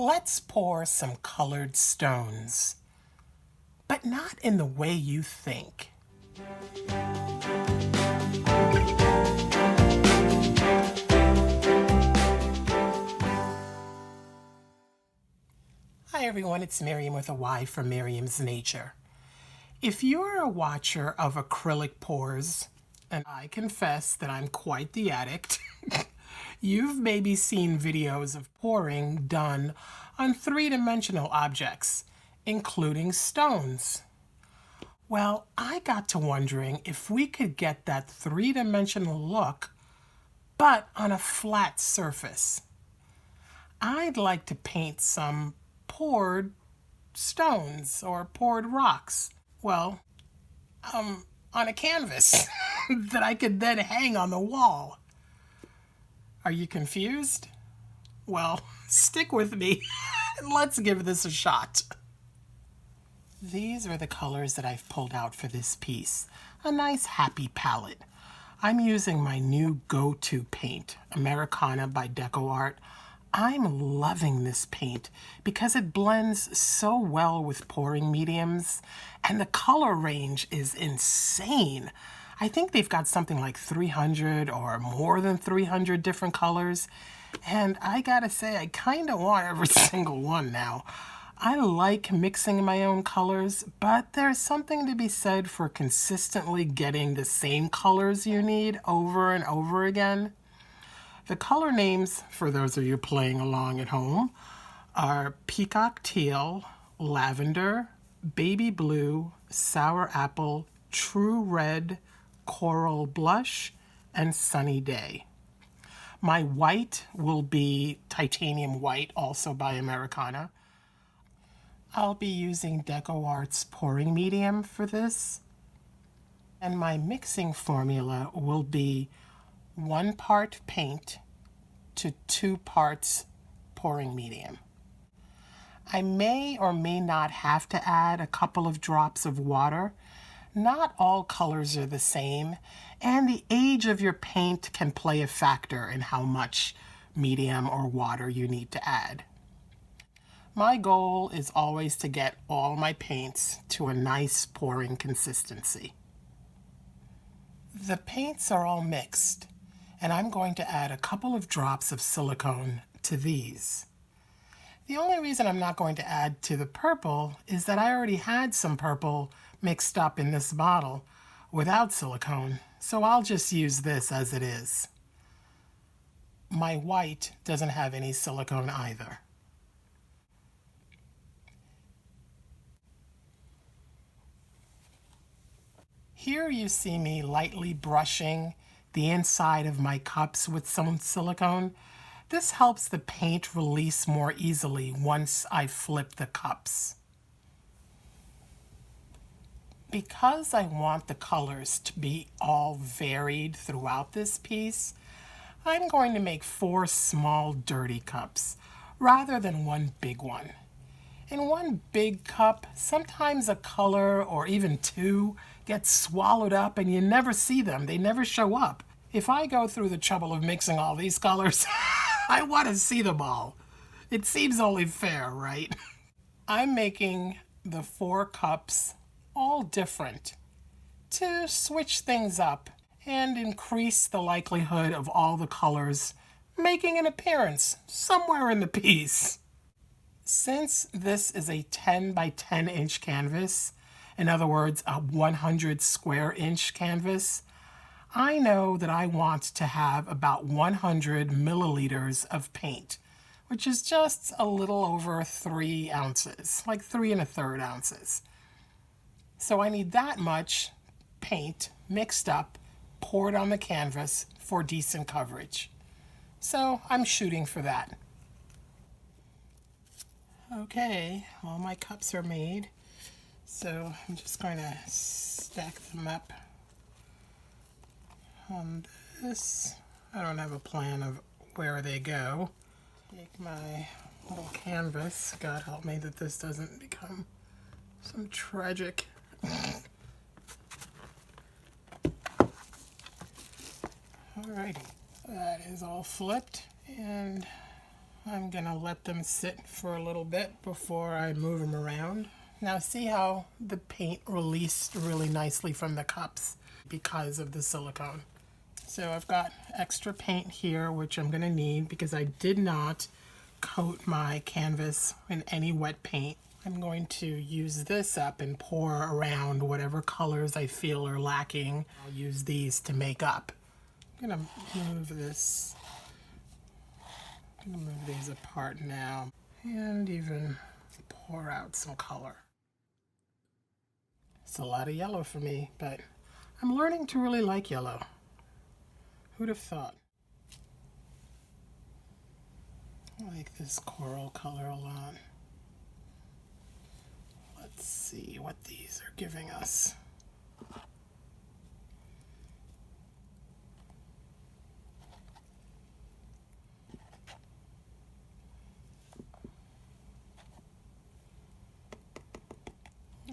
Let's pour some colored stones, but not in the way you think. Hi everyone, it's Miriam with a Y for Miriam's Nature. If you're a watcher of acrylic pours, and I confess that I'm quite the addict, you've maybe seen videos of pouring done on three-dimensional objects, including stones. Well, I got to wondering if we could get that three-dimensional look, but on a flat surface. I'd like to paint some poured stones or poured rocks. Well, on a canvas that I could then hang on the wall. Are you confused? Well, stick with me and let's give this a shot. These are the colors that I've pulled out for this piece. A nice happy palette. I'm using my new go-to paint, Americana by DecoArt. I'm loving this paint because it blends so well with pouring mediums, and the color range is insane. I think they've got something like 300 or more than 300 different colors, and I gotta say, I kind of want every single one now. I like mixing my own colors, but there's something to be said for consistently getting the same colors you need over and over again. The color names, for those of you playing along at home, are Peacock Teal, Lavender, Baby Blue, Sour Apple, True Red, Coral Blush, and Sunny Day. My white will be Titanium White, also by Americana. I'll be using DecoArt's pouring medium for this. And my mixing formula will be 1 part paint to 2 parts pouring medium. I may or may not have to add a couple of drops of water. Not all colors are the same, and the age of your paint can play a factor in how much medium or water you need to add. My goal is always to get all my paints to a nice pouring consistency. The paints are all mixed, and I'm going to add a couple of drops of silicone to these. The only reason I'm not going to add to the purple is that I already had some purple mixed up in this bottle without silicone, so I'll just use this as it is. My white doesn't have any silicone either. Here you see me lightly brushing the inside of my cups with some silicone. This helps the paint release more easily once I flip the cups. Because I want the colors to be all varied throughout this piece, I'm going to make 4 small dirty cups rather than one big one. In one big cup, sometimes a color or even 2 get swallowed up and you never see them. They never show up. If I go through the trouble of mixing all these colors, I want to see them all. It seems only fair, right? I'm making the 4 cups all different to switch things up and increase the likelihood of all the colors making an appearance somewhere in the piece. Since this is a 10 by 10 inch canvas, in other words, a 100 square inch canvas, I know that I want to have about 100 milliliters of paint, which is just a little over 3 ounces, like 3 1/3 ounces. So I need that much paint mixed up, poured on the canvas for decent coverage. So I'm shooting for that. Okay, all my cups are made, so I'm just going to stack them up on this. I don't have a plan of where they go. Take my little canvas. God help me that this doesn't become some tragic. Alrighty, that is all flipped, and I'm gonna let them sit for a little bit before I move them around. Now see how the paint released really nicely from the cups because of the silicone. So I've got extra paint here, which I'm gonna need because I did not coat my canvas in any wet paint. I'm going to use this up and pour around whatever colors I feel are lacking. I'll use these to make up. I'm gonna move this. I'm gonna move these apart now and even pour out some color. It's a lot of yellow for me, but I'm learning to really like yellow. Who'd have thought? I like this coral color a lot. Let's see what these are giving us.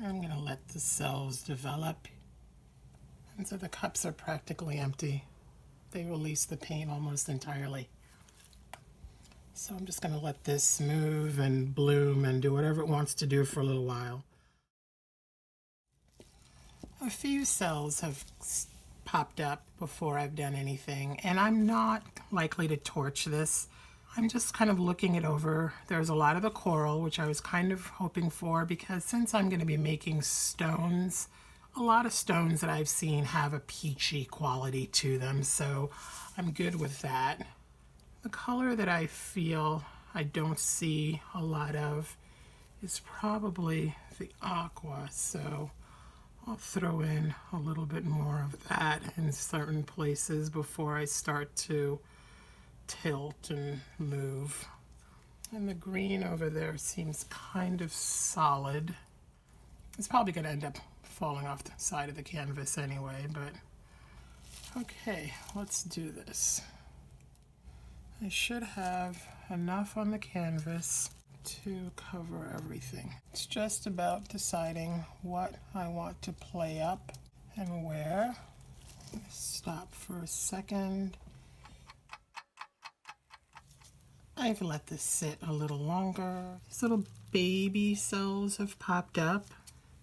I'm going to let the cells develop. And so the cups are practically empty. They release the paint almost entirely. So I'm just going to let this move and bloom and do whatever it wants to do for a little while. A few cells have popped up before I've done anything, and I'm not likely to torch this. I'm just kind of looking it over. There's a lot of the coral, which I was kind of hoping for, because since I'm going to be making stones, a lot of stones that I've seen have a peachy quality to them, so I'm good with that. The color that I feel I don't see a lot of is probably the aqua, so I'll throw in a little bit more of that in certain places before I start to tilt and move. And the green over there seems kind of solid. It's probably going to end up falling off the side of the canvas anyway, but okay, let's do this. I should have enough on the canvas to cover everything. It's just about deciding what I want to play up and where. Stop for a second. I've let this sit a little longer. These little baby cells have popped up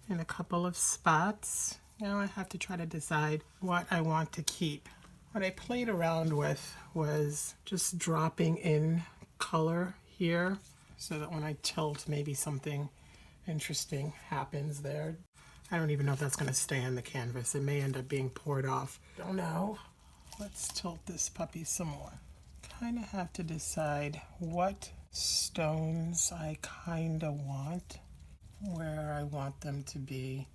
in a couple of spots. Now I have to try to decide what I want to keep. What I played around with was just dropping in color here so that when I tilt, maybe something interesting happens there. I don't even know if that's going to stay on the canvas. It may end up being poured off. Don't know. Let's tilt this puppy some more. Kind of have to decide what stones I kind of want, where I want them to be.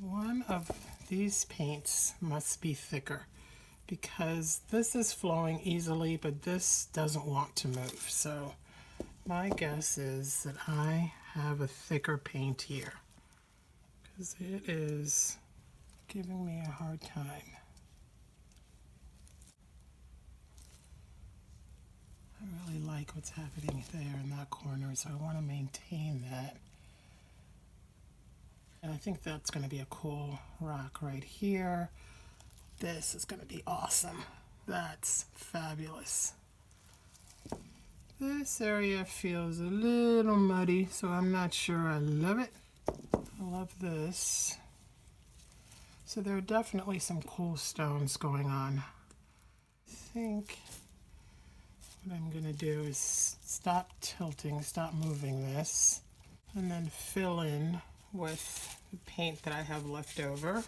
One of these paints must be thicker because this is flowing easily, but this doesn't want to move. So my guess is that I have a thicker paint here because it is giving me a hard time. I really like what's happening there in that corner, so I want to maintain that. And I think that's going to be a cool rock right here. This is going to be awesome. That's fabulous. This area feels a little muddy, so I'm not sure I love it. I love this. So there are definitely some cool stones going on. I think what I'm going to do is stop tilting, stop moving this, and then fill in with the paint that I have left over.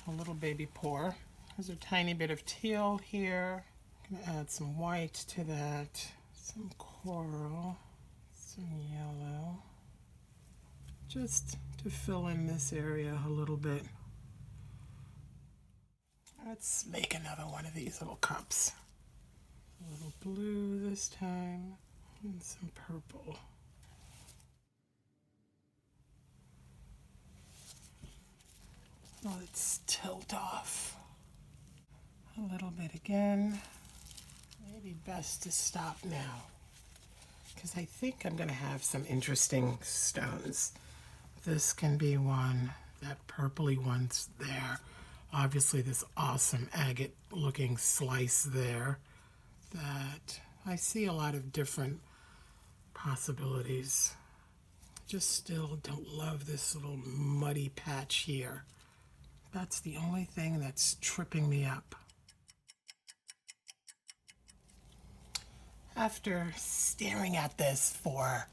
A little baby pour. There's a tiny bit of teal here. I'm going to add some white to that, some coral, some yellow, just to fill in this area a little bit. Let's make another one of these little cups. A little blue this time, and some purple. Let's tilt off a little bit again. Maybe best to stop now, because I think I'm going to have some interesting stones. This can be one. That purpley one's there. Obviously this awesome agate looking slice there. That I see a lot of different possibilities. Just still don't love this little muddy patch here. That's the only thing that's tripping me up. After staring at this for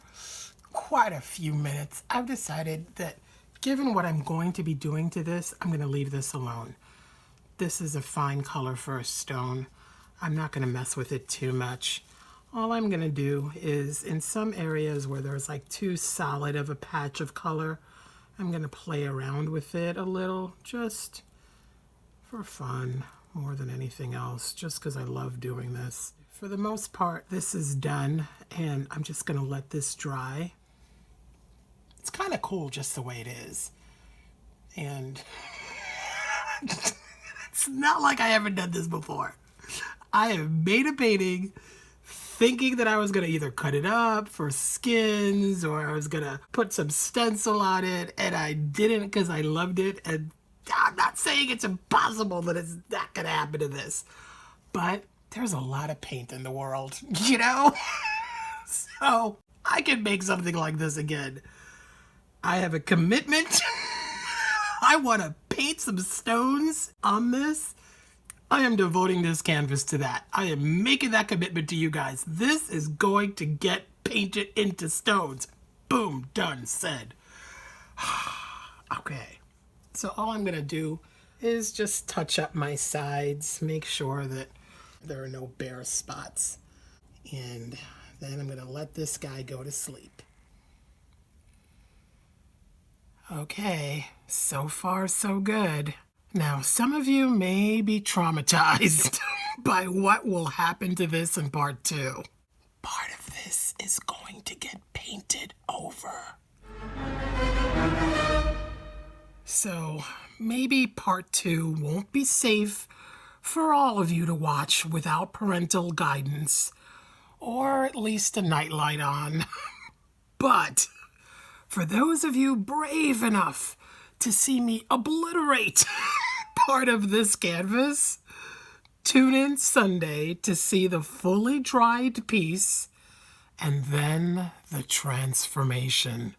quite a few minutes, I've decided that given what I'm going to be doing to this, I'm going to leave this alone. This is a fine color for a stone. I'm not going to mess with it too much. All I'm going to do is in some areas where there's like too solid of a patch of color, I'm going to play around with it a little just for fun more than anything else, just because I love doing this. For the most part, this is done, and I'm just going to let this dry. It's kind of cool just the way it is. And it's not like I haven't done this before. I have made a painting thinking that I was going to either cut it up for skins or I was going to put some stencil on it, and I didn't because I loved it. And I'm not saying it's impossible that it's not going to happen to this, but there's a lot of paint in the world, you know? So I can make something like this again. I have a commitment. I want to paint some stones on this. I am devoting this canvas to that. I am making that commitment to you guys. This is going to get painted into stones. Boom, done, said. Okay. So all I'm going to do is just touch up my sides, make sure that there are no bare spots. And then I'm going to let this guy go to sleep. Okay, so far so good. Now, some of you may be traumatized by what will happen to this in part 2. Part of this is going to get painted over. So, maybe part 2 won't be safe for all of you to watch without parental guidance, or at least a nightlight on. But for those of you brave enough to see me obliterate part of this canvas, tune in Sunday to see the fully dried piece and then the transformation.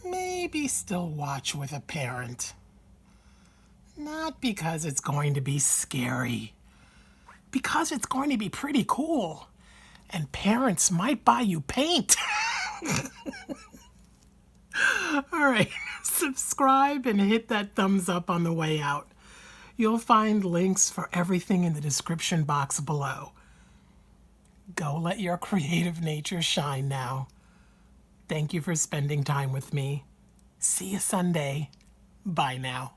Maybe still watch with a parent. Not because it's going to be scary, because it's going to be pretty cool, and parents might buy you paint. All right, subscribe and hit that thumbs up on the way out. You'll find links for everything in the description box below. Go let your creative nature shine now. Thank you for spending time with me. See you Sunday. Bye now.